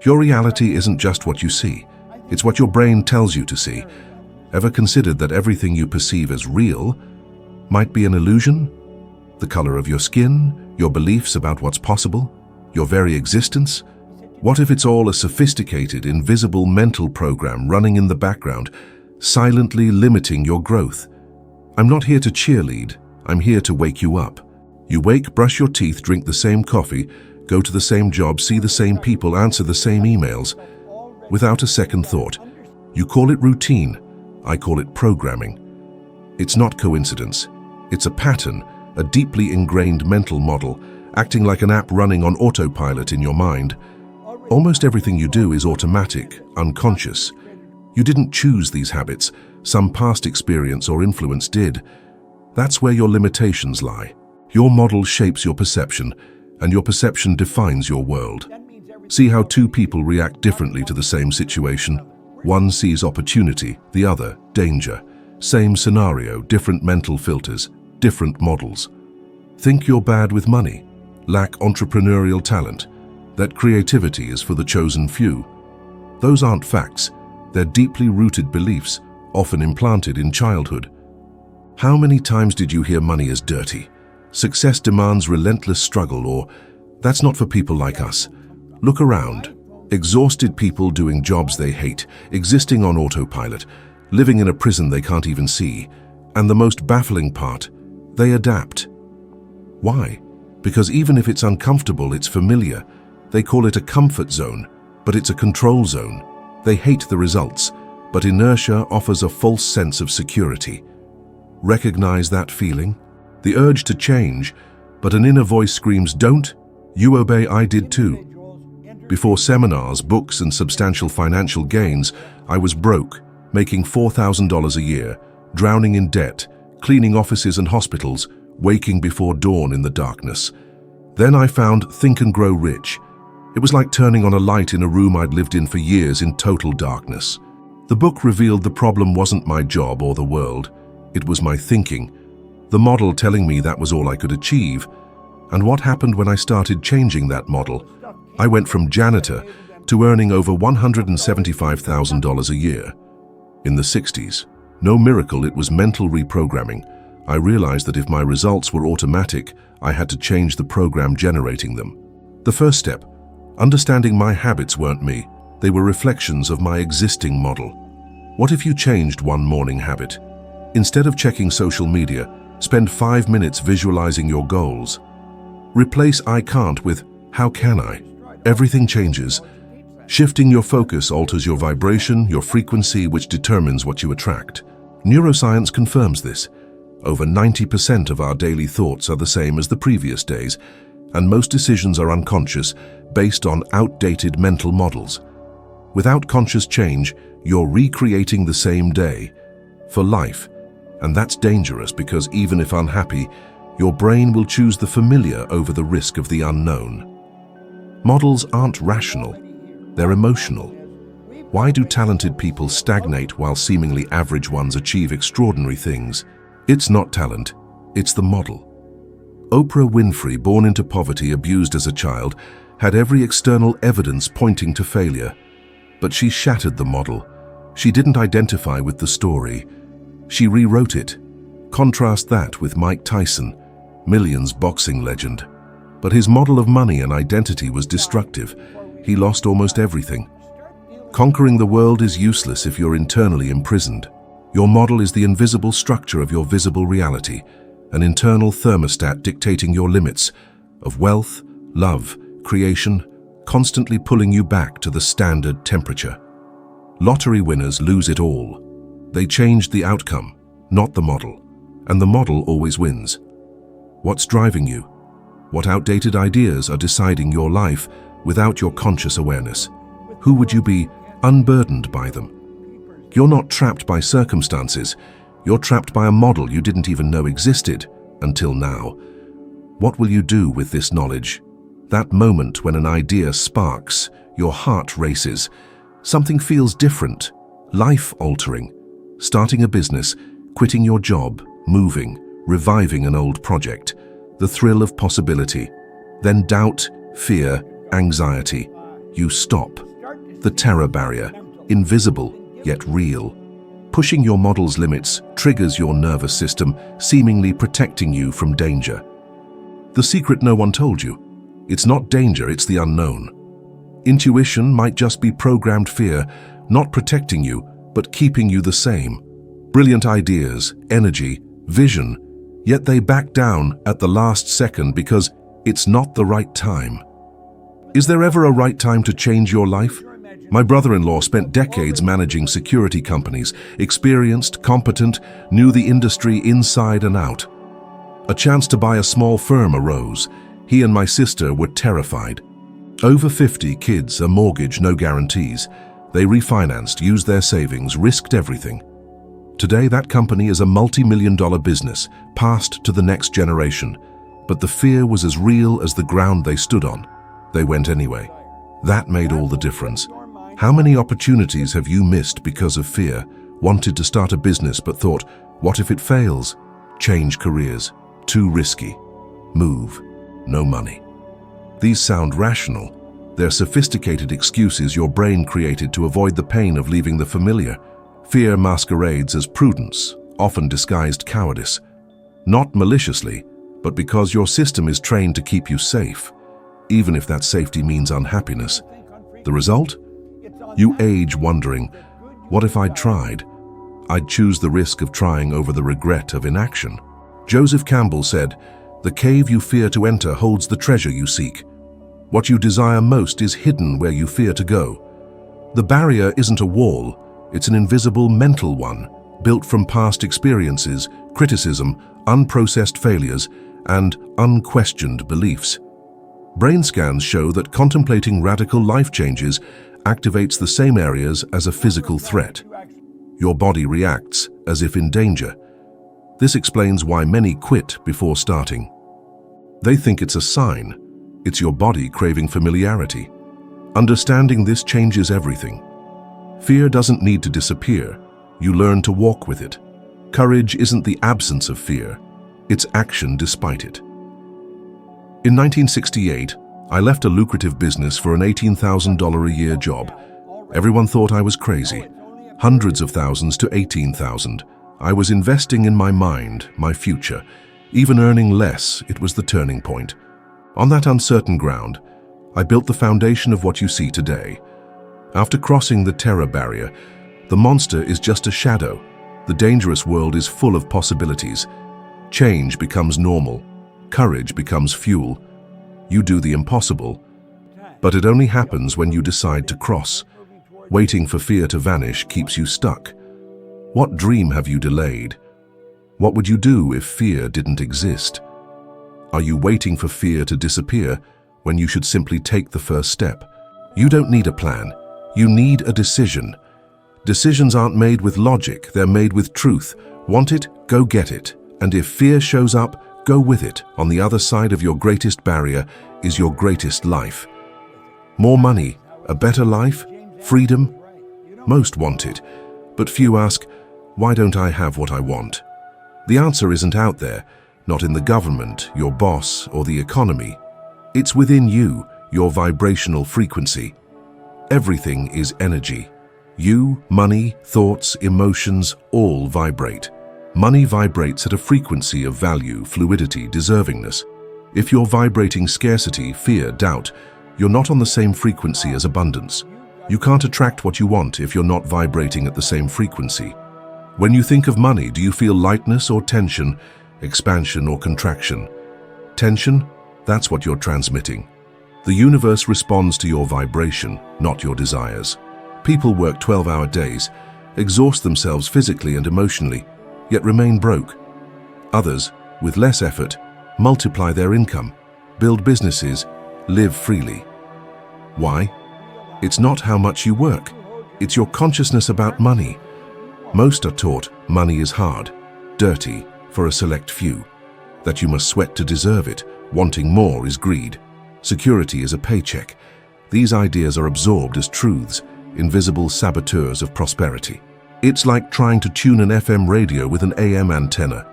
Your reality isn't just what you see. It's what your brain tells you to see. Ever considered that everything you perceive as real might be an illusion? The color of your skin, your beliefs about what's possible, your very existence? What if it's all a sophisticated, invisible mental program running in the background, silently limiting your growth? I'm not here to cheerlead. I'm here to wake you up. You wake, brush your teeth, drink the same coffee, go to the same job, see the same people, answer the same emails, without a second thought. You call it routine. I call it programming. It's not coincidence. It's a pattern, a deeply ingrained mental model, acting like an app running on autopilot in your mind. Almost everything you do is automatic, unconscious. You didn't choose these habits. Some past experience or influence did. That's where your limitations lie. Your model shapes your perception, and your perception defines your world. See how two people react differently to the same situation. One sees opportunity, the other danger. Same scenario, different mental filters, different models. Think you're bad with money, lack entrepreneurial talent, that creativity is for the chosen few. Those aren't facts. They're deeply rooted beliefs, often implanted in childhood. How many times did you hear money is dirty? Success demands relentless struggle, or that's not for people like us. Look around. Exhausted people doing jobs they hate, existing on autopilot, living in a prison they can't even see. And the most baffling part, they adapt. Why? Because even if it's uncomfortable, it's familiar. They call it a comfort zone, but it's a control zone. They hate the results, but inertia offers a false sense of security. Recognize that feeling? The urge to change, but an inner voice screams, "Don't, you obey, I did too." Before seminars, books, and substantial financial gains, I was broke, making $4,000 a year, drowning in debt, cleaning offices and hospitals, waking before dawn in the darkness. Then I found Think and Grow Rich. It was like turning on a light in a room I'd lived in for years in total darkness. The book revealed the problem wasn't my job or the world. It was my thinking. The model telling me that was all I could achieve. And what happened when I started changing that model? I went from janitor to earning over $175,000 a year. In the 60s, no miracle, it was mental reprogramming. I realized that if my results were automatic, I had to change the program generating them. The first step, understanding my habits weren't me. They were reflections of my existing model. What if you changed one morning habit? Instead of checking social media, spend 5 minutes visualizing your goals. Replace "I can't" with "How can I?" Everything changes. Shifting your focus alters your vibration, your frequency, which determines what you attract. Neuroscience confirms this. Over 90% of our daily thoughts are the same as the previous days, and most decisions are unconscious, based on outdated mental models. Without conscious change, you're recreating the same day for life. And that's dangerous because even if unhappy, your brain will choose the familiar over the risk of the unknown. Models aren't rational, they're emotional. Why do talented people stagnate while seemingly average ones achieve extraordinary things? It's not talent, it's the model. Oprah Winfrey, born into poverty, abused as a child, had every external evidence pointing to failure. But she shattered the model. She didn't identify with the story. She rewrote it. Contrast that with Mike Tyson, Millions boxing legend. But his model of money and identity was destructive. He lost almost everything. Conquering the world is useless if you're internally imprisoned. Your model is the invisible structure of your visible reality, an internal thermostat dictating your limits of wealth, love, creation, constantly pulling you back to the standard temperature. Lottery winners lose it all. They changed the outcome, not the model, and the model always wins. What's driving you? What outdated ideas are deciding your life without your conscious awareness? Who would you be unburdened by them? You're not trapped by circumstances. You're trapped by a model you didn't even know existed until now. What will you do with this knowledge? That moment when an idea sparks, your heart races. Something feels different, life-altering. Starting a business, quitting your job, moving, reviving an old project. The thrill of possibility. Then doubt, fear, anxiety. You stop. The terror barrier, invisible yet real. Pushing your model's limits triggers your nervous system, seemingly protecting you from danger. The secret no one told you. It's not danger, it's the unknown. Intuition might just be programmed fear, not protecting you, but keeping you the same. Brilliant ideas, energy, vision, yet they back down at the last second because it's not the right time. Is there ever a right time to change your life? My brother-in-law spent decades managing security companies, experienced, competent, knew the industry inside and out. A chance to buy a small firm arose. He and my sister were terrified. Over 50 kids, a mortgage, no guarantees. They refinanced, used their savings, risked everything. Today, that company is a multi-million-dollar business, passed to the next generation. But the fear was as real as the ground they stood on. They went anyway. That made all the difference. How many opportunities have you missed because of fear? Wanted to start a business but thought, what if it fails? Change careers. Too risky. Move. No money. These sound rational. They're sophisticated excuses your brain created to avoid the pain of leaving the familiar. Fear masquerades as prudence, often disguised cowardice. Not maliciously, but because your system is trained to keep you safe, even if that safety means unhappiness. The result? You age wondering, what if I'd tried? I'd choose the risk of trying over the regret of inaction. Joseph Campbell said, "The cave you fear to enter holds the treasure you seek. What you desire most is hidden where you fear to go." The barrier isn't a wall, it's an invisible mental one, built from past experiences, criticism, unprocessed failures, and unquestioned beliefs. Brain scans show that contemplating radical life changes activates the same areas as a physical threat. Your body reacts as if in danger. This explains why many quit before starting. They think it's a sign. It's your body craving familiarity. Understanding this changes everything. Fear doesn't need to disappear. You learn to walk with it. Courage isn't the absence of fear. It's action despite it. In 1968, I left a lucrative business for an $18,000 a year job. Everyone thought I was crazy. Hundreds of thousands to 18,000. I was investing in my mind, my future. Even earning less, it was the turning point. On that uncertain ground, I built the foundation of what you see today. After crossing the terror barrier, the monster is just a shadow. The dangerous world is full of possibilities. Change becomes normal. Courage becomes fuel. You do the impossible, but it only happens when you decide to cross. Waiting for fear to vanish keeps you stuck. What dream have you delayed? What would you do if fear didn't exist? Are you waiting for fear to disappear when you should simply take the first step? You don't need a plan. You need a decision. Decisions aren't made with logic, they're made with truth. Want it? Go get it. And if fear shows up, go with it. On the other side of your greatest barrier is your greatest life. More money, a better life, freedom. Most want it, but few ask, why don't I have what I want? The answer isn't out there, not in the government, your boss, or the economy. It's within you, your vibrational frequency. Everything is energy. You, money, thoughts, emotions, all vibrate. Money vibrates at a frequency of value, fluidity, deservingness. If you're vibrating scarcity, fear, doubt, you're not on the same frequency as abundance. You can't attract what you want if you're not vibrating at the same frequency. When you think of money, do you feel lightness or tension, expansion or contraction? Tension? That's what you're transmitting. The universe responds to your vibration, not your desires. People work 12-hour days, exhaust themselves physically and emotionally, yet remain broke. Others, with less effort, multiply their income, build businesses, live freely. Why? It's not how much you work. It's your consciousness about money. Most are taught money is hard, dirty, for a select few, that you must sweat to deserve it, wanting more is greed. Security is a paycheck. These ideas are absorbed as truths, invisible saboteurs of prosperity. It's like trying to tune an FM radio with an AM antenna.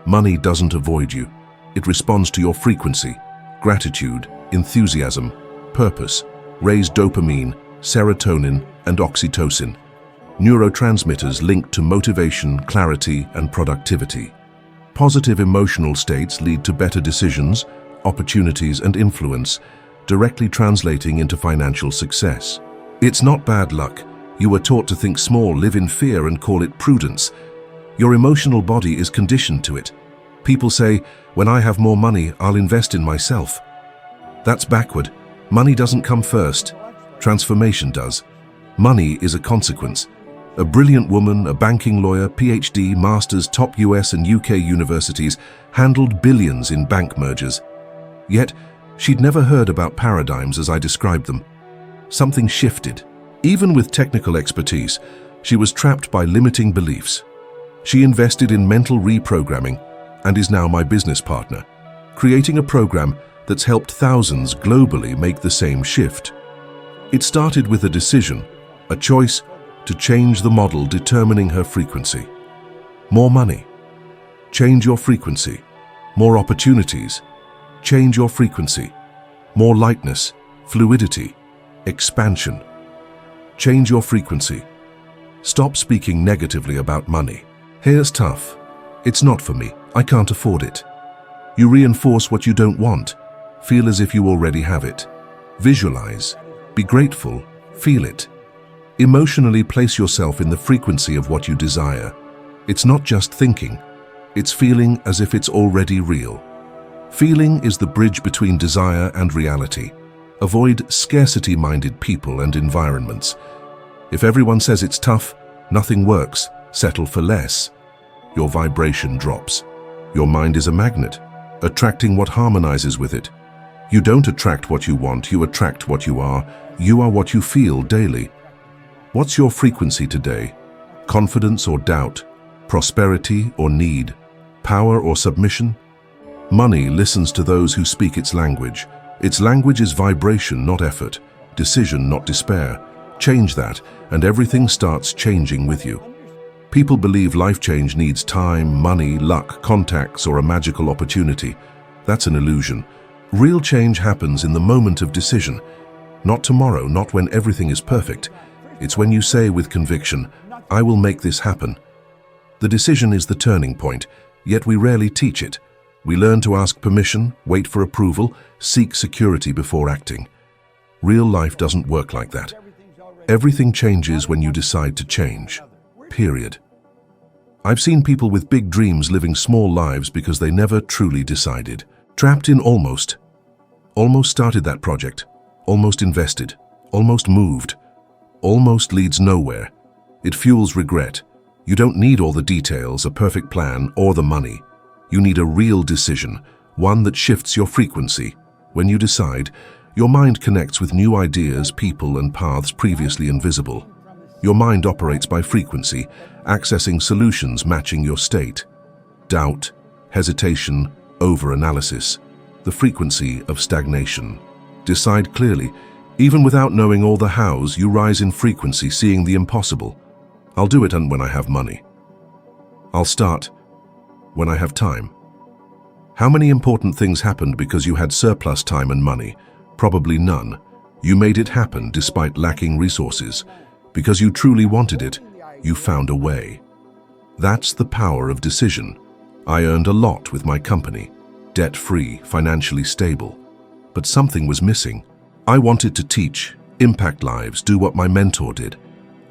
Money doesn't avoid you. It responds to your frequency. Gratitude, enthusiasm, purpose raise dopamine, serotonin, and oxytocin, neurotransmitters linked to motivation, clarity, and productivity. Positive emotional states lead to better decisions, opportunities, and influence, directly translating into financial success. It's not bad luck. You were taught to think small, live in fear, and call it prudence. Your emotional body is conditioned to it. People say, when I have more money, I'll invest in myself. That's backward. Money doesn't come first. Transformation does. Money is a consequence. A brilliant woman, a banking lawyer, PhD, masters, top US and UK universities, handled billions in bank mergers. Yet, she'd never heard about paradigms as I described them. Something shifted. Even with technical expertise, she was trapped by limiting beliefs. She invested in mental reprogramming and is now my business partner, creating a program that's helped thousands globally make the same shift. It started with a decision, a choice to change the model determining her frequency. More money. Change your frequency. More opportunities. Change your frequency. More lightness, fluidity, expansion. Change your frequency. Stop speaking negatively about money. Here's tough. It's not for me. I can't afford it. You reinforce what you don't want. Feel as if you already have it. Visualize. Be grateful. Feel it. Emotionally place yourself in the frequency of what you desire. It's not just thinking. It's feeling as if it's already real. Feeling is the bridge between desire and reality. Avoid scarcity-minded people and environments. If everyone says it's tough, nothing works, settle for less. Your vibration drops. Your mind is a magnet, attracting what harmonizes with it. You don't attract what you want, you attract what you are. You are what you feel daily. What's your frequency today? Confidence or doubt? Prosperity or need? Power or submission? Money listens to those who speak its language. Its language is vibration, not effort. Decision, not despair. Change that, and everything starts changing with you. People believe life change needs time, money, luck, contacts, or a magical opportunity. That's an illusion. Real change happens in the moment of decision. Not tomorrow, not when everything is perfect. It's when you say with conviction, I will make this happen. The decision is the turning point, yet we rarely teach it. We learn to ask permission, wait for approval, seek security before acting. Real life doesn't work like that. Everything changes when you decide to change. Period. I've seen people with big dreams living small lives because they never truly decided. Trapped in almost. Almost started that project. Almost invested. Almost moved. Almost leads nowhere. It fuels regret. You don't need all the details, a perfect plan, or the money. You need a real decision, one that shifts your frequency. When you decide, your mind connects with new ideas, people, and paths previously invisible. Your mind operates by frequency, accessing solutions matching your state. Doubt, hesitation, overanalysis, the frequency of stagnation. Decide clearly. Even without knowing all the hows, you rise in frequency, seeing the impossible. I'll do it when I have money. I'll start when I have time. How many important things happened because you had surplus time and money? Probably none. You made it happen despite lacking resources. Because you truly wanted it, you found a way. That's the power of decision. I earned a lot with my company, debt-free, financially stable. But something was missing. I wanted to teach, impact lives, do what my mentor did.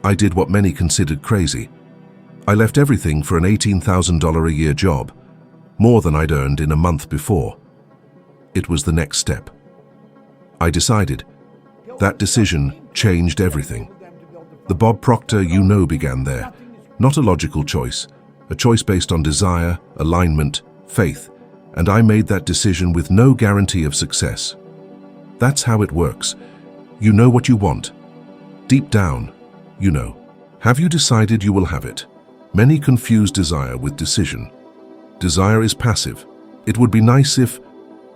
I did what many considered crazy. I left everything for an $18,000 a year job, more than I'd earned in a month before. It was the next step. I decided. That decision changed everything. The Bob Proctor you know began there. Not a logical choice, a choice based on desire, alignment, faith, and I made that decision with no guarantee of success. That's how it works. You know what you want. Deep down, you know. Have you decided you will have it? Many confuse desire with decision. Desire is passive. It would be nice if.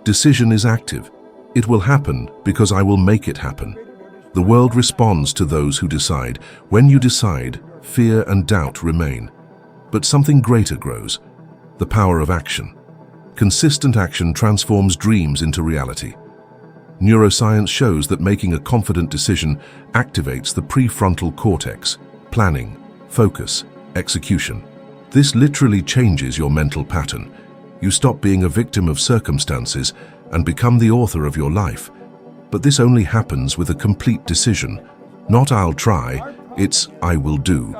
Decision is active. It will happen because I will make it happen. The world responds to those who decide. When you decide, fear and doubt remain. But something greater grows. The power of action. Consistent action transforms dreams into reality. Neuroscience shows that making a confident decision activates the prefrontal cortex, planning, focus, execution. This literally changes your mental pattern. You stop being a victim of circumstances and become the author of your life. But this only happens with a complete decision. Not "I'll try," it's "I will do."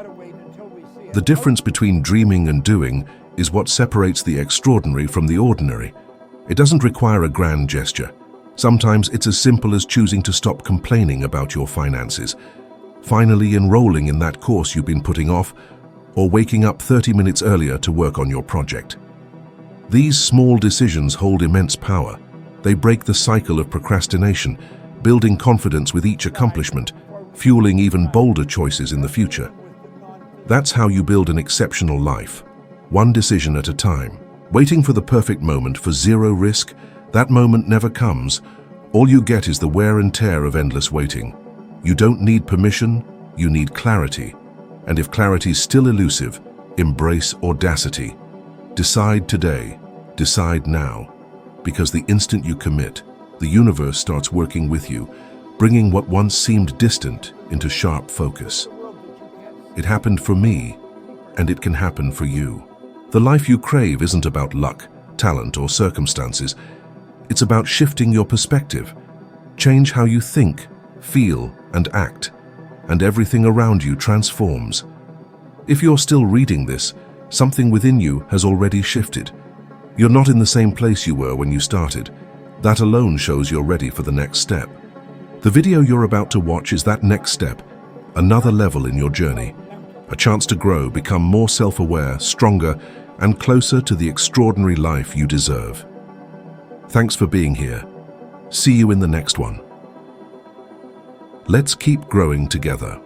The difference between dreaming and doing is what separates the extraordinary from the ordinary. It doesn't require a grand gesture. Sometimes it's as simple as choosing to stop complaining about your finances, finally enrolling in that course you've been putting off, or waking up 30 minutes earlier to work on your project. These small decisions hold immense power. They break the cycle of procrastination, building confidence with each accomplishment, fueling even bolder choices in the future. That's how you build an exceptional life, one decision at a time. Waiting for the perfect moment for zero risk, that moment never comes. All you get is the wear and tear of endless waiting. You don't need permission, you need clarity. And if clarity's still elusive, embrace audacity. Decide today, decide now. Because the instant you commit, the universe starts working with you, bringing what once seemed distant into sharp focus. It happened for me, and it can happen for you. The life you crave isn't about luck, talent, or circumstances. It's about shifting your perspective. Change how you think, feel, and act, and everything around you transforms. If you're still reading this, something within you has already shifted. You're not in the same place you were when you started. That alone shows you're ready for the next step. The video you're about to watch is that next step, another level in your journey. A chance to grow, become more self-aware, stronger, and closer to the extraordinary life you deserve. Thanks for being here. See you in the next one. Let's keep growing together.